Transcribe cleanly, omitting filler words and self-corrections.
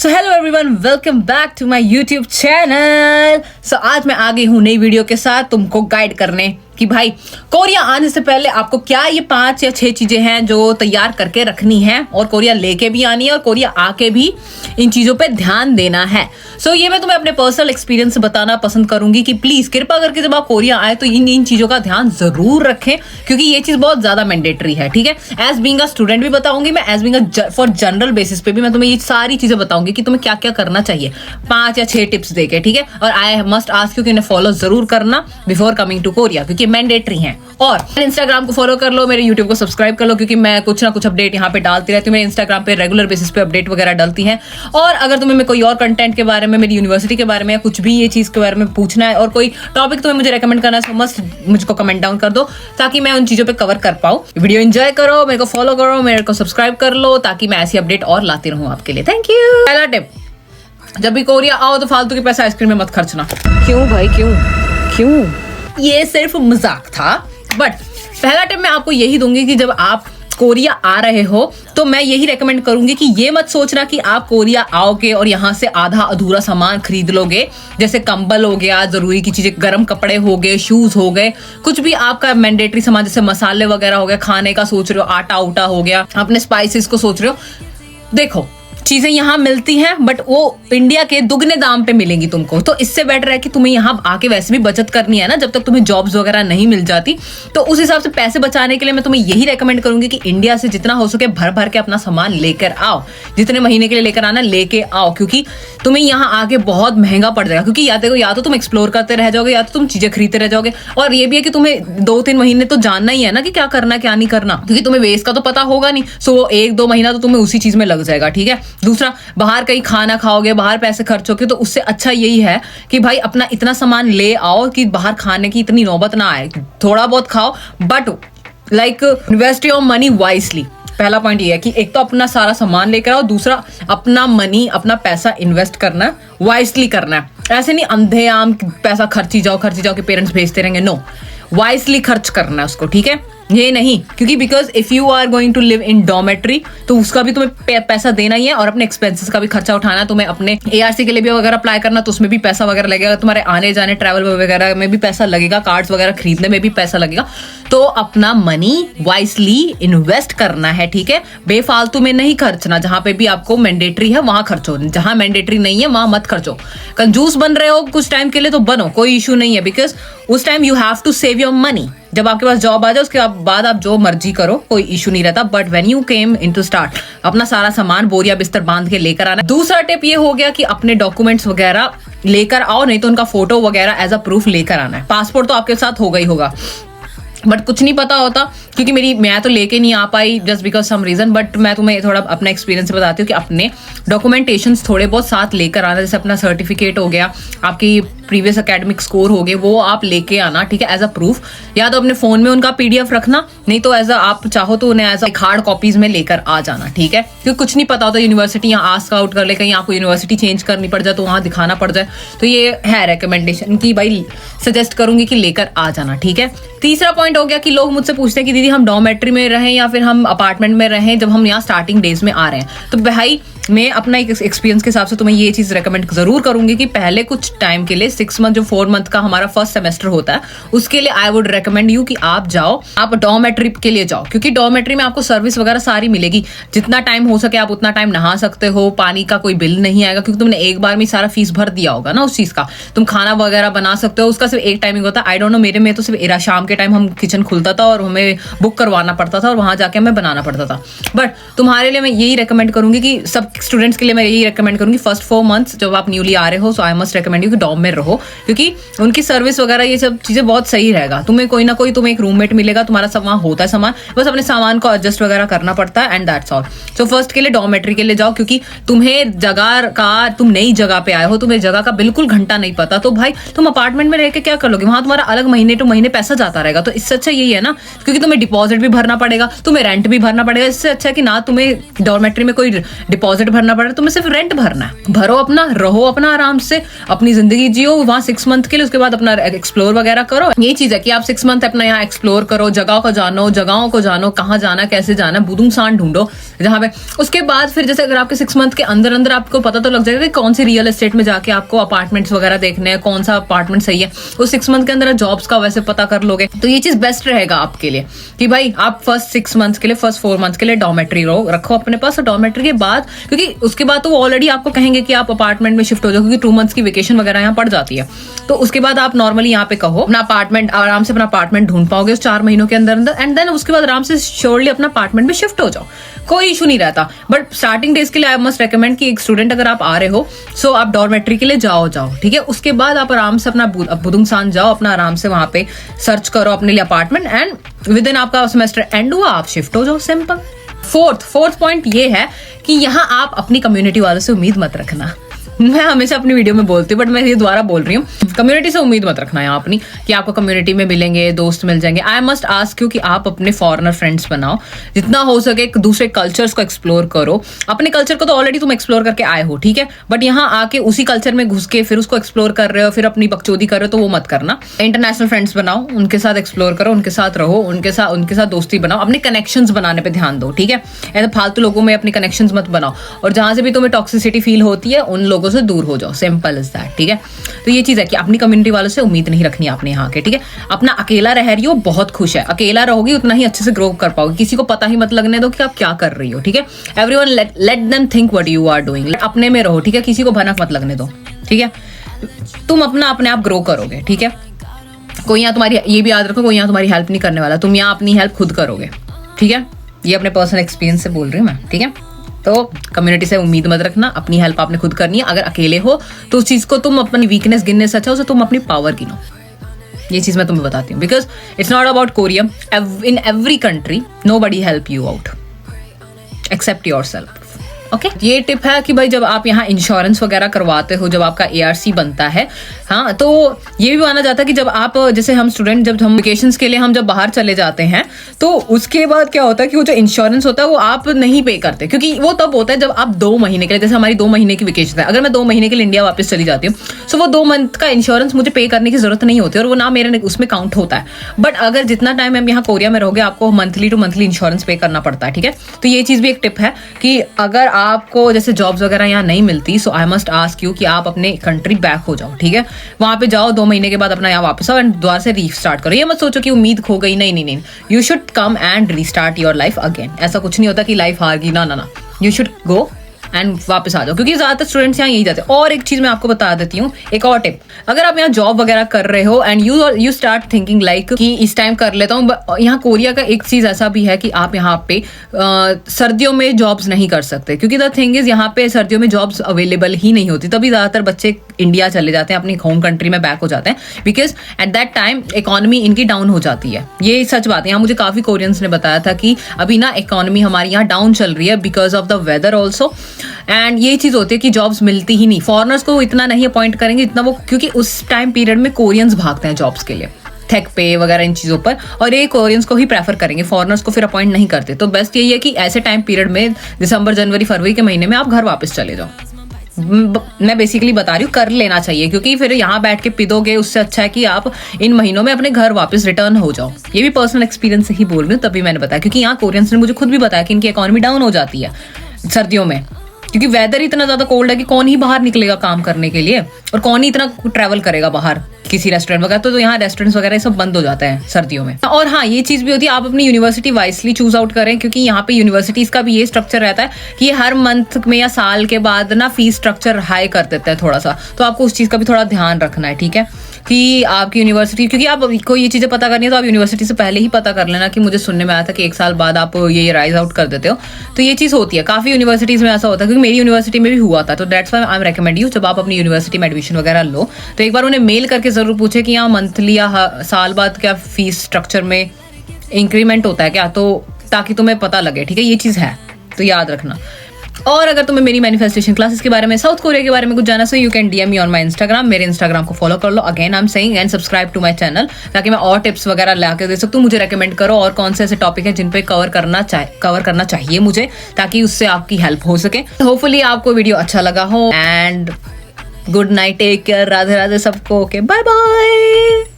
So hello everyone, welcome back to my YouTube channel. So आज मैं आ गई हूँ नई वीडियो के साथ तुमको गाइड करने कि भाई कोरिया आने से पहले आपको क्या ये 5 या 6 चीजें हैं जो तैयार करके रखनी है और कोरिया लेके भी आनी है और कोरिया आके भी इन चीजों पे ध्यान देना है। सो ये मैं तुम्हें अपने पर्सनल एक्सपीरियंस से बताना पसंद करूंगी कि प्लीज कृपा करके जब आप कोरिया आए तो इन चीजों का ध्यान जरूर रखें, क्योंकि ये चीज बहुत ज्यादा मैंडेटरी है। ठीक है, एज बीइंग अ स्टूडेंट भी बताऊंगी मैं, as being a for general basis पे भी मैं तुम्हें ये सारी चीजें बताऊंगी कि तुम्हें क्या क्या करना चाहिए, 5 या 6 टिप्स देके। ठीक है, और आई मस्ट आस्क यू कि इन्हें फॉलो जरूर करना बिफोर कमिंग टू कोरिया, क्योंकि मैंडेटरी है। और इंस्टाग्राम को फॉलो कर लो, मेरे यूट्यूब को सब्सक्राइब कर लो, क्योंकि मैं कुछ ना कुछ अपडेट यहाँ पे डालती रहती हूँ। मेरे इंस्टाग्राम पे रेगुलर बेसिस पे अपडेट वगैरह डालती हैं। और अगर तुम्हें कोई और कंटेंट के बारे में, मेरी यूनिवर्सिटी के बारे में या कुछ भी ये चीज के बारे में पूछना है और कोई टॉपिक तुम्हें मुझे रेकमेंड करना है तो मस्ट मुझको कमेंट डाउन कर दो, ताकि मैं उन चीजों पे कवर कर पाऊँ। वीडियो एंजॉय करो, मेरे को फॉलो करो, मेरे को सब्सक्राइब कर लो, ताकि मैं ऐसी अपडेट और लाती रहूँ आपके लिए। Thank you. पहला टिप, जब भी कोरिया आओ तो फालतू के पैसा आइसक्रीम में मत खर्चना। क्यों भाई, क्यों? ये सिर्फ मजाक था। बट पहला टिप मैं आपको यही दूंगी कि जब आप कोरिया आ रहे हो तो मैं यही रेकमेंड करूंगी कि ये मत सोचना कि आप कोरिया आओगे और यहाँ से आधा अधूरा सामान खरीद लोगे, जैसे कंबल हो गया, जरूरी की चीजें, गर्म कपड़े हो गए, शूज हो गए, कुछ भी आपका मैंडेटरी सामान जैसे मसाले वगैरह हो गए, खाने का सोच रहे हो, आटा उटा हो गया, अपने स्पाइसेस को सोच रहे हो। देखो, चीजें यहाँ मिलती हैं बट वो इंडिया के दुगने दाम पे मिलेंगी तुमको, तो इससे बेटर है कि तुम्हें यहाँ आके वैसे भी बचत करनी है ना, जब तक तुम्हें जॉब्स वगैरह नहीं मिल जाती। तो उस हिसाब से पैसे बचाने के लिए मैं तुम्हें यही रेकमेंड करूंगी कि इंडिया से जितना हो सके भर भर के अपना सामान लेकर आओ। जितने महीने के लिए लेकर आना लेके आओ, क्योंकि तुम्हें यहाँ आके बहुत महंगा पड़ जाएगा। क्योंकि या तो तुम एक्सप्लोर करते रह जाओगे या तो तुम चीजें खरीदते रह जाओगे। और ये भी है कि तुम्हें 2-3 महीने तो जानना ही है ना कि क्या करना क्या नहीं करना, क्योंकि तुम्हें वेस्ट का तो पता होगा नहीं। सो 1-2 महीना तो तुम्हें उसी चीज में लग जाएगा। ठीक है, दूसरा, बाहर कहीं खाना खाओगे, बाहर पैसे खर्च होगे, तो उससे अच्छा यही है कि भाई अपना इतना सामान ले आओ कि बाहर खाने की इतनी नौबत ना आए। थोड़ा बहुत खाओ but like invest your money wisely. पहला पॉइंट ये है कि एक तो अपना सारा सामान लेकर आओ, दूसरा अपना मनी, अपना पैसा इन्वेस्ट करना वाइजली करना है। ऐसे नहीं अंधे आम पैसा खर्ची जाओ कि पेरेंट्स भेजते रहेंगे। नो, वाइजली खर्च करना है उसको। ठीक है, ये नहीं, क्योंकि because if you are going to live in dormitory तो उसका भी तुम्हें पैसा देना ही है और अपने एक्सपेंसेस का भी खर्चा उठाना है। तुम्हें अपने ARC के लिए भी अगर अप्लाई करना तो उसमें भी पैसा वगैरह लगेगा, तुम्हारे आने जाने ट्रैवल वगैरह में भी पैसा लगेगा, कार्ड्स वगैरह खरीदने में भी पैसा लगेगा। तो अपना मनी वाइजली इन्वेस्ट करना है। ठीक है, बेफालतू में नहीं खर्चना। जहां पे भी आपको मैंडेटरी है वहां खर्चो, जहां मैंडेटरी नहीं है वहां मत खर्चो। कंजूस बन रहे हो कुछ टाइम के लिए तो बनो, कोई इशू नहीं है, बिकॉज उस time you have to save your money. जब आपके पास जॉब आ जाए उसके बाद आप जो मर्जी करो, कोई इशू नहीं रहता। But when you came into start, अपना सारा सामान बोरिया बिस्तर बांध के लेकर आना। दूसरा टिप ये हो गया कि अपने डॉक्यूमेंट्स वगैरह लेकर आओ, नहीं तो उनका फोटो वगैरह एज अ प्रूफ लेकर आना है। पासपोर्ट तो आपके साथ होगा ही होगा, बट कुछ नहीं पता होता, क्योंकि मैं तो लेके नहीं आ पाई just because some reason. But मैं तुम्हें थोड़ा अपना एक्सपीरियंस बताती हूँ कि अपने डॉक्यूमेंटेशंस थोड़े बहुत साथ लेकर आना। जैसे अपना सर्टिफिकेट हो गया, आपकी प्रीवियस एकेडमिक स्कोर हो गए, वो आप लेके आना। ठीक है, एज अ प्रूफ। या तो अपने फोन में उनका PDF रखना, नहीं तो एज अ आप चाहो तो उन्हें एज अ हार्ड कॉपीज में लेकर आ जाना। ठीक है, क्योंकि कुछ नहीं पता होता, यूनिवर्सिटी यहाँ आस्क आउट कर ले, कहीं आपको यूनिवर्सिटी चेंज करनी पड़ जाए तो वहाँ दिखाना पड़ जाए। तो ये है रिकमेंडेशन की भाई सजेस्ट करूंगी कि लेकर आ जाना। ठीक है, तीसरा पॉइंट हो गया कि लोग मुझसे पूछते हैं कि दीदी हम डॉर्मेट्री में रहें या फिर हम अपार्टमेंट में रहें जब हम यहाँ स्टार्टिंग डेज में आ रहे हैं। तो भाई मैं अपना एक एक्सपीरियंस के हिसाब से तुम्हें ये चीज रेकमेंड जरूर करूंगी कि पहले कुछ टाइम के लिए 6 मंथ जो 4 मंथ का हमारा फर्स्ट सेमेस्टर होता है, उसके लिए आई वुड रेकमेंड यू कि आप जाओ, आप डॉर्मेट्री के लिए जाओ, क्योंकि डॉर्मेट्री में आपको सर्विस वगैरह सारी मिलेगी। जितना टाइम हो सके आप उतना टाइम नहा सकते हो, पानी का कोई बिल नहीं आएगा, क्योंकि तुमने एक बार में सारा फीस भर दिया होगा ना उस चीज का। तुम खाना वगैरह बना सकते हो, उसका सिर्फ एक टाइमिंग होता है। आई डोंट नो, मेरे में तो सिर्फ शाम के टाइम हम किचन खुलता था और हमें बुक करवाना पड़ता था और वहां जाके हमें बनाना पड़ता था। बट तुम्हारे लिए मैं यही रेकमेंड करूंगी कि सब स्टूडेंट्स के लिए मैं यही रेकमेंड करूंगी, फर्स्ट 4 मंथ्स जब आप न्यूली आ रहे हो, सो आई मस्ट रेकमेंड यू कि डॉर्म में रहो, क्योंकि उनकी सर्विस वगैरह ये सब चीजें बहुत सही रहेगा। तुम्हें कोई ना कोई तुम्हें एक रूममेट मिलेगा, तुम्हारा सब वहाँ होता है सामान, बस अपने सामान को एडजस्ट वगैरह करना पड़ता है, and that's all. So first के लिए डॉर्मेट्री के लिए जाओ, क्योंकि तुम्हें जगह का, तुम नई जगह पे आए हो, तुम्हें जगह का बिल्कुल घंटा नहीं पता। तो भाई तुम अपार्टमेंट में रह के क्या कर लोगे, वहां तुम्हारा अलग महीने टू महीने पैसा जाता रहेगा। तो इससे अच्छा यही है ना, क्योंकि तुम्हें डिपॉजिट भी भरना पड़ेगा, तुम्हें रेंट भी भरना पड़ेगा। इससे अच्छा है कि ना तुम्हें डॉर्मेट्री में कोई डिपॉजिट भरना पड़े, तुम्हें सिर्फ रेंट भरना है। भरो अपना, रहो अपना आराम से, अपनी जिंदगी जियो, वहाँ 6 मंथ के लिए, उसके बाद अपना एक्सप्लोर वगैरह करो। ये चीज है कि आप 6 मंथ अपना यहाँ एक्सप्लोर करो, जगहों को जानो, कहाँ जाना, कैसे जाना, बुदुंगसान ढूंढो जहाँ पे। उसके बाद फिर जैसे अगर आपके 6 मंथ के अंदर अंदर आपको पता तो लग जाएगा कि कौन सी रियल एस्टेट में जाके आपको अपार्टमेंट्स वगैरह देखने हैं, कौन सा अपार्टमेंट सही है, उस 6 मंथ के अंदर जॉब्स का वैसे पता कर लोगे। तो ये चीज बेस्ट रहेगा आपके लिए कि भाई आप फर्स्ट 6 मंथ के लिए, फर्स्ट 4 मंथ के लिए डॉर्मेट्री रखो अपने पास। और डॉर्मेट्री के बाद, क्योंकि उसके बाद तो वो ऑलरेडी आपको कहेंगे कि आप अपार्टमेंट में शिफ्ट हो जाओ, क्योंकि 2 मंथ्स की वेकेशन वगैरह यहाँ पड़ जाती है। तो उसके बाद आप नॉर्मली यहाँ पे कहो अपना अपार्टमेंट, आराम से अपना अपार्टमेंट ढूंढ पाओगे उस 4 महीनों के अंदर अंदर। एंड देन उसके बाद आराम से श्योरली अपना अपार्टमेंट में शिफ्ट हो जाओ, कोई इशू नहीं रहता। बट स्टार्टिंग डेज के लिए आई मस्ट रेकमेंड कि एक स्टूडेंट अगर आप आ रहे हो, सो आप डॉर्मेट्री के लिए जाओ, ठीक है। उसके बाद आप आराम से अपना बुदुंगसान जाओ, अपना आराम से वहां पे सर्च करो अपने लिए अपार्टमेंट, एंड विद इन आपका सेमेस्टर एंड हुआ, आप शिफ्ट हो जाओ, सिंपल। फोर्थ पॉइंट ये है कि यहाँ आप अपनी कम्युनिटी वालों से उम्मीद मत रखना। मैं हमेशा अपनी वीडियो में बोलती हूँ, बट मैं ये दोबारा बोल रही हूँ, कम्युनिटी से उम्मीद मत रखना यहाँ अपनी कि आपको कम्युनिटी में मिलेंगे, दोस्त मिल जाएंगे। आई मस्ट आस्क यू कि आप अपने फॉरेनर फ्रेंड्स बनाओ, जितना हो सके दूसरे कल्चर्स को एक्सप्लोर करो। अपने कल्चर को तो ऑलरेडी तुम एक्सप्लोर करके आए हो, ठीक है, बट यहाँ आके उसी कल्चर में घुस के फिर उसको एक्सप्लोर कर रहे हो, फिर अपनी बकचोदी कर रहे हो, तो वो मत करना। इंटरनेशनल फ्रेंड्स बनाओ, उनके साथ एक्सप्लोर करो, उनके साथ रहो, उनके साथ दोस्ती बनाओ, अपने कनेक्शंस बनाने पे ध्यान दो, ठीक है। ऐसे फालतू लोगों में अपनी कनेक्शंस मत बनाओ, और जहां से भी तुम्हें टॉक्सिसिटी फील होती है उन लोगों से दूर हो जाओ, सिंपल इज दैट, ठीक है। तो ये चीज है कि अपनी कम्युनिटी वालों से उम्मीद नहीं रखनी आपने यहाँ के, ठीक है। अपना अकेला रह रही हो, बहुत खुश है, अकेला रहोगी उतना ही अच्छे से ग्रो कर पाओगे, किसी को पता ही मत लगने दो कि आप क्या कर रही हो, ठीक है। Everyone let them think what you are doing, अपने में रहो, ठीक है, किसी को भनक मत लगने दो, ठीक है। तुम अपने आप ग्रो करोगे, ठीक है। कोई यहाँ तुम्हारी, ये भी याद रखो, कोई यहाँ तुम्हारी हेल्प नहीं करने वाला, तुम यहाँ अपनी हेल्प खुद करोगे, ठीक है। ये अपने पर्सनल एक्सपीरियंस से बोल रही हूँ मैं, ठीक है। तो कम्युनिटी से उम्मीद मत रखना, अपनी हेल्प आपने खुद करनी है। अगर अकेले हो तो उस चीज को तुम अपनी वीकनेस गिनने से अच्छा उसे तुम अपनी पावर गिनो। ये चीज मैं तुम्हें बताती हूँ, because it's not about Korea, in every country nobody help you out except yourself, okay. ये टिप है कि भाई जब आप यहाँ इंश्योरेंस वगैरह करवाते हो, जब आपका ARC बनता है, हाँ, तो ये भी माना जाता है कि जब आप, जैसे हम स्टूडेंट, जब हम वेकेशंस के लिए हम जब बाहर चले जाते हैं, तो उसके बाद क्या होता है कि वो जो इंश्योरेंस होता है वो आप नहीं पे करते, क्योंकि वो तब होता है जब आप 2 महीने के लिए, जैसे हमारी 2 महीने की वेकेशन है, अगर मैं 2 महीने के लिए इंडिया वापस चली जाती हूँ, सो वो 2 मंथ का इंश्योरेंस मुझे पे करने की जरूरत नहीं होती, और वो ना मेरे उसमें काउंट होता है। बट अगर जितना टाइम हम यहाँ कोरिया में रहोगे, आपको मंथली टू मंथली इंश्योरेंस पे करना पड़ता है, ठीक है। तो ये चीज भी एक टिप है कि अगर आपको जैसे जॉब्स वगैरह यहाँ नहीं मिलती, सो आई मस्ट आस्क यू कि आप अपने कंट्री बैक हो जाओ, ठीक है। वहां पे जाओ, 2 महीने के बाद अपना यहाँ वापस आओ एंड दोबारा से रीस्टार्ट करो। ये मत सोचो कि उम्मीद खो गई, नहीं, you should come and restart your life again. ऐसा कुछ नहीं होता कि लाइफ हार गई, ना, यू शुड गो एंड वापस आ जाओ, क्योंकि ज्यादातर स्टूडेंट्स यहाँ यही जाते हैं। और एक चीज मैं आपको बता देती हूँ, एक और टिप, अगर आप यहाँ जॉब वगैरह कर रहे हो and you start thinking like कि इस टाइम कर लेता हूँ, यहाँ कोरिया का एक चीज ऐसा भी है कि आप यहाँ पे सर्दियों में जॉब्स नहीं कर सकते, क्योंकि द थिंग इज यहाँ पे सर्दियों में जॉब्स अवेलेबल ही नहीं होती, तभी ज्यादातर बच्चे इंडिया चले जाते हैं, अपनी होम कंट्री में बैक हो जाते हैं, because at that time economy इनकी डाउन हो जाती है। ये सच बात है, यहाँ मुझे काफी कोरियंस ने बताया था कि अभी ना इकोनॉमी हमारी यहाँ डाउन चल रही है because of the weather also, and ये चीज होती है कि जॉब्स मिलती ही नहीं। फॉरेनर्स को इतना नहीं अपॉइंट करेंगे इतना वो, क्योंकि उस टाइम पीरियड में कोरियंस भागते हैं जॉब्स के लिए, टेक पे वगैरह इन चीजों पर, और ये कोरियंस को ही प्रेफर करेंगे, फॉरेनर्स को फिर अपॉइंट नहीं करते। तो बेस्ट यही है कि ऐसे टाइम पीरियड में, दिसंबर, जनवरी, फरवरी के महीने में आप घर वापस चले जाओ। मैं बेसिकली बता रही हूँ, कर लेना चाहिए, क्योंकि फिर यहाँ बैठ के पिदोगे, उससे अच्छा है कि आप इन महीनों में अपने घर वापस रिटर्न हो जाओ। ये भी पर्सनल एक्सपीरियंस से ही बोल रही हूँ, तभी मैंने बताया, क्योंकि यहाँ कोरियंस ने मुझे खुद भी बताया कि इनकी इकोनॉमी डाउन हो जाती है सर्दियों में, क्योंकि वेदर इतना ज्यादा कोल्ड है कि कौन ही बाहर निकलेगा काम करने के लिए, और कौन ही इतना ट्रैवल करेगा बाहर किसी रेस्टोरेंट वगैरह। तो यहाँ रेस्टोरेंट्स वगैरह सब बंद हो जाते हैं सर्दियों में। और हाँ, ये चीज भी होती है, आप अपनी यूनिवर्सिटी वाइसली चूज आउट करें, क्योंकि यहाँ पे यूनिवर्सिटीज का भी ये स्ट्रक्चर रहता है कि हर मंथ में या साल के बाद ना फीस स्ट्रक्चर हाई कर देता है थोड़ा सा, तो आपको उस चीज का भी थोड़ा ध्यान रखना है, ठीक है, कि आपकी यूनिवर्सिटी, क्योंकि आप को ये चीजें पता करनी है तो आप यूनिवर्सिटी से पहले ही पता कर लेना, कि मुझे सुनने में आया था कि 1 साल बाद आप ये राइज आउट कर देते हो। तो ये चीज होती है, काफी यूनिवर्सिटीज में ऐसा होता है, क्योंकि मेरी यूनिवर्सिटी में भी हुआ था। तो that's why I am recommend you, जब आप अपनी यूनिवर्सिटी में एडमिशन वगैरह लो, तो एक बार उन्हें मेल करके जरूर पूछे कि यहाँ मंथली या साल बाद क्या फीस स्ट्रक्चर में इंक्रीमेंट होता है क्या, तो ताकि तुम्हें पता लगे, ठीक है। ये चीज है, तो याद रखना। और अगर तुम्हें मेरी मैनिफेस्टेशन क्लासेस के बारे में, साउथ कोरिया के बारे में कुछ जाना, so you can DM me on my Instagram. मेरे इंस्टाग्राम को फॉलो कर लो, again I am saying, and subscribe to my channel, ताकि मैं और टिप्स वगैरह ला के दे सकूँ। मुझे रेकमेंड करो और कौन से ऐसे टॉपिक हैं जिन पे कवर करना चाहिए मुझे, ताकि उससे आपकी हेल्प हो सके। होपफुली आपको वीडियो अच्छा लगा हो, and good night, take care, Radhe Radhe सबको, ओके बाय बाय।